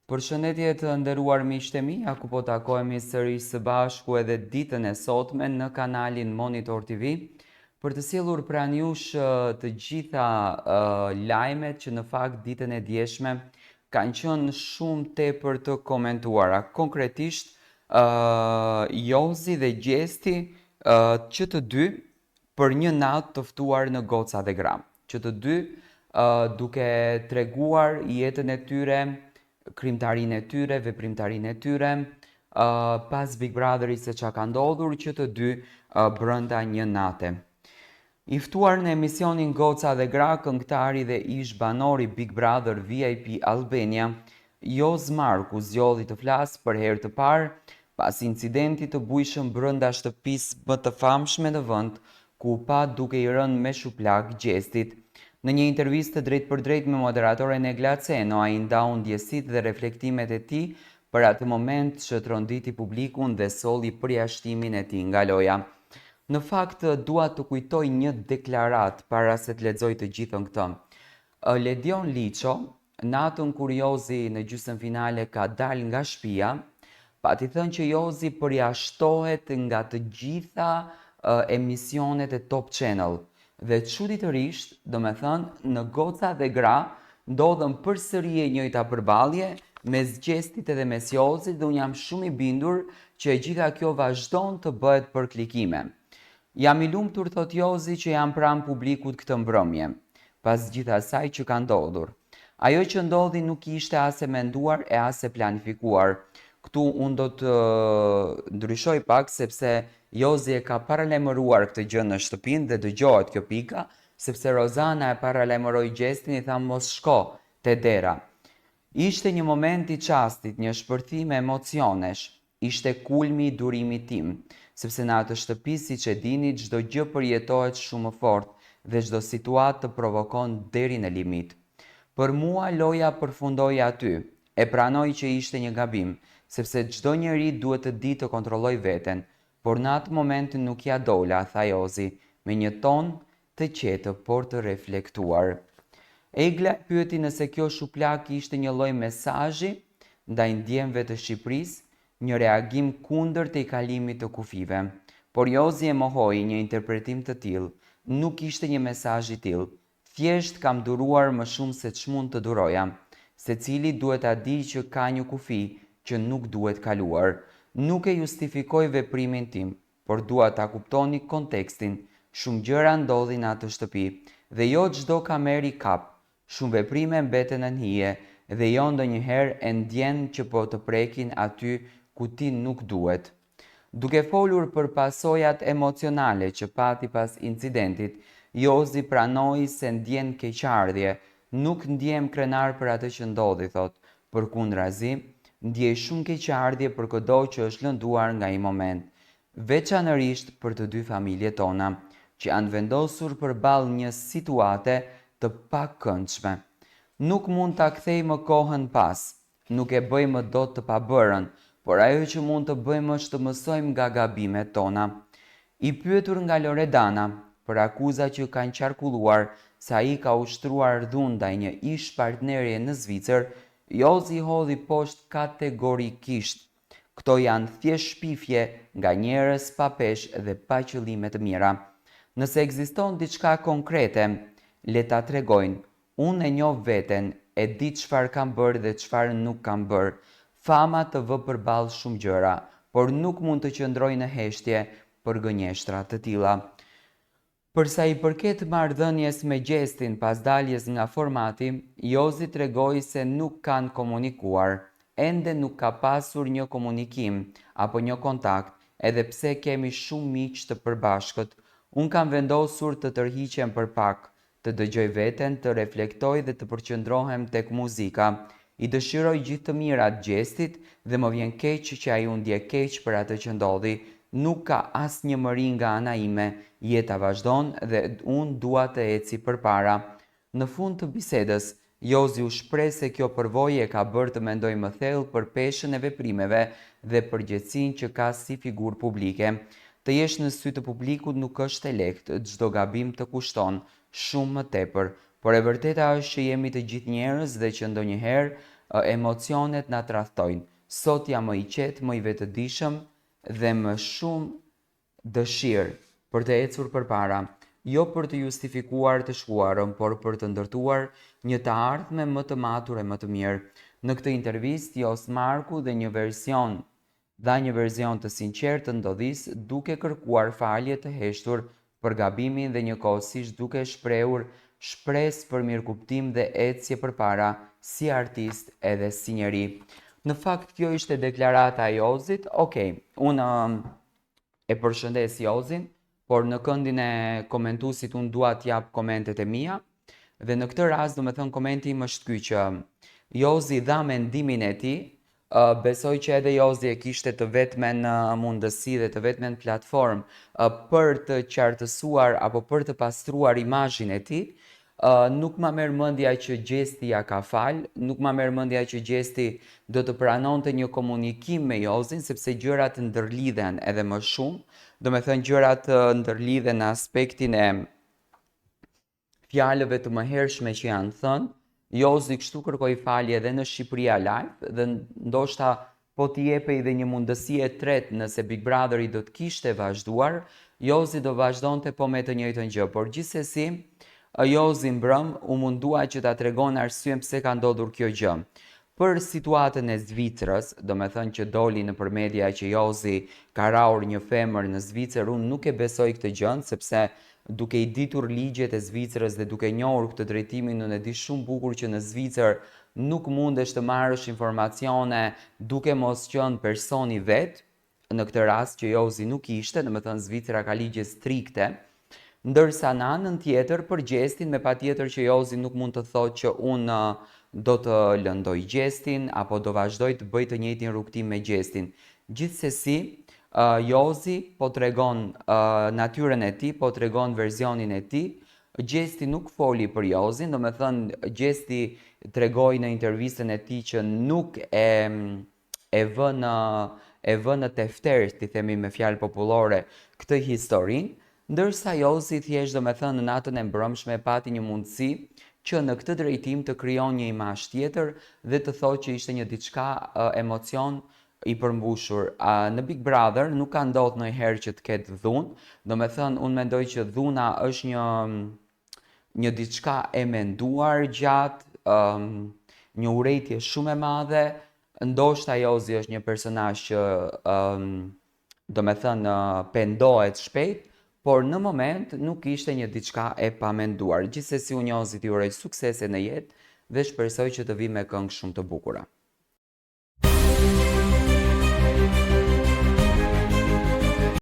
Përshëndetje të nderuar miqtë e mi, aku po takohemi sërish së bashku edhe ditën e sotme në kanalin Monitor TV për të sjellur pranë jush të gjitha lajmet që në fakt ditën e djeshme kanë qenë shumë tepër të komentuara. Konkretisht, Jozi dhe Gjesti, që të dy për një natë të ftuar në Goca dhe Gram, që të dy duke treguar jetën e tyre, krimtarinë e tyre, veprimtarinë e tyre, pas Big Brotherit se çka ka ndodhur që të dy brenda një nate. I ftuar në emisionin Goca dhe Gra, këngëtari dhe ish banori Big Brother VIP Albania, Joz Marku zgjodhi të flasë për herë të parë pas incidentit të bujshëm brenda shtëpisë më të famshme në vend, ku pa duke i rënë me shuplak Gjestit. Në një intervistë drejt për drejt me moderatoren e Glaceno, ai ndau ndjesitë dhe reflektimet e tij për atë moment që tronditi publikun dhe solli përjashtimin e tij nga loja. Në fakt, dua të kujtoj një deklarat para se të lexoj të gjithën këtë. Ledion Liço, natën kur Jozi në gjysmën finale ka dalë nga shtëpia, pati thënë që Jozi përjashtohet nga të gjitha emisionet e Top Channel. Dhe çuditërisht, do me thënë, në Goca dhe Gra ndodhën përsëri e njëjta përballje mes Gjestit edhe mes Jozit dhe unë jam shumë i bindur që e gjitha kjo vazhdon të bëhet për klikime. Jam i lumtur, thot Jozi, që jam pranë publikut këtë mbrëmje, pas gjitha asaj që ka ndodhur. Ajo që ndodhi nuk ishte as e menduar e as e planifikuar. Këtu unë do të ndryshoj pak sepse Jozi e ka paralajmëruar këtë gjë në shtëpinë dhe dëgjohet kjo pika, sepse Rozana e paralajmëroi Gjestin, i tha mos shko te dera. Ishte një moment i çastit, një shpërthim e emocionesh. Ishte kulmi i durimit tim, sepse në atë shtëpi, siç e dini, çdo gjë përjetohet shumë fort dhe çdo situatë të provokon deri në limit. Për mua loja përfundoi aty. E pranoj që ishte një gabim, sepse çdo njeri duhet të di të kontrolloj veten. Por në atë moment nuk ja dola, tha Jozi, me një ton të qetë por të reflektuar. Egla pyeti nëse kjo shuplak ishte një lloj mesazhi ndaj ndjemve të Shqipërisë, një reagim kundër të i kalimit të kufive. Por Jozi e mohoi një interpretim të tillë, nuk ishte një mesazh i tillë. Thjesht kam duruar më shumë se ç'mund të duroja. Secili duhet ta di që ka një kufi që nuk duhet kaluar. Nuk e justifikoj veprimin tim, por dua ta kuptoni kontekstin. Shumë gjëra ndodhin në atë shtëpi dhe jo çdo kamer i kap. Shumë veprime mbeten në hije dhe jo ndonjëherë e ndjen që po të prekin aty ku ti nuk duhet. Duke folur për pasojat emocionale që pati pas incidentit, Jozi pranoi se ndjen keqardhje. Nuk ndjem krenar për atë që ndodhi, thot. Përkundrazi, ndjej shumë keqardhje për çdo që është lënduar nga ai moment, veçanërisht për të dy familjet tona, që janë vendosur përballë një situate të pakëndshme. Nuk mund ta kthejmë kohën pas, nuk e bëjmë dot të pabërën, por ajo që mund të bëjmë është të mësojmë nga gabimet tona. I pyetur nga Loredana për akuzat që kanë qarkulluar se ai ka ushtruar dhun ndaj një ish partneri në Zvicër, Jozi hodhi poshtë kategorikisht. Këto janë thjesht shpifje nga njerëz pa peshë dhe pa qëllime të mira. Nëse ekziston diçka konkrete, le ta tregojnë. Unë e njoh veten, e di çfarë kam bërë dhe çfarë nuk kam bërë. Fama të vë përballë shumë gjëra, por nuk mund të qëndroj në heshtje për gënjeshtra të tilla. Përsa i përket marrëdhënies me Gjestin pas daljes nga formati, Jozi tregoi se nuk kanë komunikuar. Ende nuk ka pasur një komunikim apo një kontakt, edhe pse kemi shumë miq të përbashkët. Unë kam vendosur të tërhiqem për pak, të dëgjoj veten, të reflektoj dhe të përqendrohem tek muzika. I dëshiroj gjithë të mirat Gjestit dhe më vjen keq që ai u ndje keq për atë që ndodhi. Nuk ka asnjë mëri nga ana ime, jeta vazhdon dhe unë dua të eci përpara. Në fund të bisedës, Jozi u shpreh se kjo përvojë e ka bërë të mendoj më thellë për peshën e veprimeve dhe përgjegjësinë që ka si figurë publike. Të jesh në sy të publikut nuk është e lehtë, çdo gabim të kushton shumë më tepër, por e vërteta është që jemi të gjithë njerëz dhe që ndonjëherë emocionet na tradhtojnë. Sot jam më i qetë, më i vetëdijshëm dhe më shumë dëshirë për të ecur përpara, jo për të justifikuar të shkuarën, por për të ndërtuar një të ardhme më të matur e më të mirë. Në këtë intervistë, Jos Marku dha një version të sinqertë të ndodhisë, duke kërkuar falje të heshtur për gabimin dhe njëkohësisht duke shprehur shpresë për mirëkuptim dhe ecje përpara si artist edhe si njeri. Në fakt, kjo ishte deklarata e Josit. Okej, unë e përshëndes Josin, por në këndin e komentuesit unë dua të jap komentet e mia dhe në këtë rast do të thënë komenti im është ky që Josi dha mendimin e tij. Besoj që edhe Josi e kishte të vetmen mundësi dhe të vetmen platformë për të qartësuar apo për të pastruar imazhin e tij. Nuk ma merr mendja që Gjesti ja ka fal, nuk ma merr mendja që Gjesti do të pranonte një komunikim me Josin, sepse gjërat ndërlidhen edhe më shumë. Do me thënë gjërat ndërlidhen në aspektin e fjalëve të mëhershme që janë thënë. Josi kështu kërkoi falje edhe në Shqipëria Live dhe ndoshta po t'i jepej dhe një mundësi e tretë nëse Big Brotheri do të kishte vazhduar, Josi do vazhdonte po me të njëjtën gjë, por gjithsesi Josi mbrëm u mundua që ta tregon arsyen pse ka ndodhur kjo gjë. Për situatën e Zvicrës, do me thënë që doli nëpër media që Josi ka rrahur një femër në Zvicër, unë nuk e besoj këtë gjë, sepse duke i ditur ligjet e Zvicrës dhe duke njohur këtë drejtimin, unë e di shumë bukur që në Zvicër nuk mundesh të marrësh informacione duke mos qenë personi vet. Në këtë rast që Josi nuk ishte, do me thënë Zvicra ka ligje strikte. Ndërsa në anën tjetër për Gjestin, me patjetër që Josi nuk mund të thotë që unë do të lëndoj Gjestin apo do vazhdoj të bëj të njëjtin rrugtim me Gjestin. Gjithsesi, Josi po tregon natyrën e tij, po tregon versionin e tij. Gjesti nuk foli për Josin, do me thënë Gjesti tregoi në intervistën e tij që nuk e vë në tefter, ti themi me fjalë popullore, këtë historinë. Ndërsa Josi thjesht do me thënë në natën e mbrëmshme pati një mundësi që në këtë drejtim të krijon një imazh tjetër dhe të thotë që ishte një diçka emocion i përmbushur. Në Big Brother nuk ka ndodhur ndonjëherë që të ketë dhunë, do me thënë unë mendoj që dhuna është një diçka e menduar gjatë, një urrejtje shumë e madhe. Ndoshta Josi është një personazh që do me thënë pendohet shpejt, por në moment nuk ishte një diçka e pamenduar. Gjithsesi unë Josit i uroj suksese në jetë dhe shpresoj që të vi me këngë shumë të bukura.